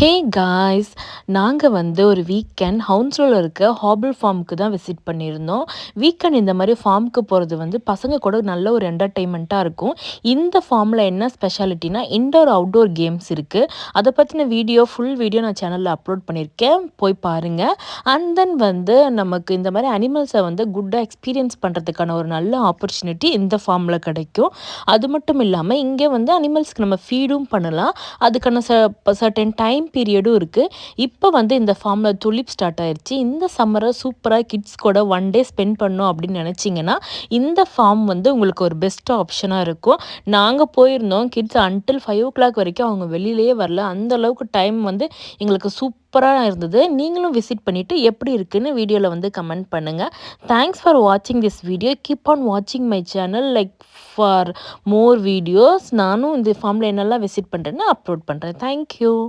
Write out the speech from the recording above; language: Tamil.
ஹே காய்ஸ், நாங்கள் ஒரு வீக்கெண்ட் ஹவுன்ஸ்ரோவில் இருக்க ஹாபிள் ஃபார்முக்கு தான் விசிட் பண்ணியிருந்தோம். வீக்கெண்ட் இந்த மாதிரி ஃபார்முக்கு போகிறது பசங்க கூட நல்ல ஒரு என்டர்டெயின்மெண்ட்டாக இருக்கும். இந்த ஃபார்மில் என்ன ஸ்பெஷாலிட்டினா இன்டோர் அவுட்டோர் கேம்ஸ் இருக்குது. அதை பற்றின ஃபுல் வீடியோ நான் சேனலில் அப்லோட் பண்ணியிருக்கேன், போய் பாருங்கள். அண்ட் தென் நமக்கு இந்த மாதிரி அனிமல்ஸை குட்டாக எக்ஸ்பீரியன்ஸ் பண்ணுறதுக்கான ஒரு நல்ல ஆப்பர்ச்சுனிட்டி இந்த ஃபார்மில் கிடைக்கும். அது மட்டும் இல்லாமல் இங்கே அனிமல்ஸ்க்கு நம்ம ஃபீடும் பண்ணலாம். அதுக்கான சர்டன் டைம் பீரியடும் இருக்குது. இப்போ இந்த ஃபார்மில் துலிப் ஸ்டார்ட் ஆயிடுச்சு. இந்த சம்மரை சூப்பராக கிட்ஸ் கூட ஒன் டே ஸ்பெண்ட் பண்ணோம் அப்படின்னு நினச்சிங்கன்னா இந்த ஃபார்ம் உங்களுக்கு ஒரு பெஸ்ட் ஆப்ஷனாக இருக்கும். நாங்கள் போயிருந்தோம், கிட்ஸ் அன்டில் 5 o'clock வரைக்கும் அவங்க வெளியிலேயே வரல. அந்த அளவுக்கு டைம் எங்களுக்கு சூப்பராக இருந்தது. நீங்களும் விசிட் பண்ணிவிட்டு எப்படி இருக்குன்னு வீடியோவில் கமெண்ட் பண்ணுங்கள். தேங்க்ஸ் ஃபார் வாட்சிங் திஸ் வீடியோ. கீப் ஆன் வாட்சிங் my channel like for more videos. நானும் இந்த ஃபார்மில் என்னெல்லாம் விசிட் பண்ணுறேன்னு அப்லோட் பண்ணுறேன். தேங்க்யூ.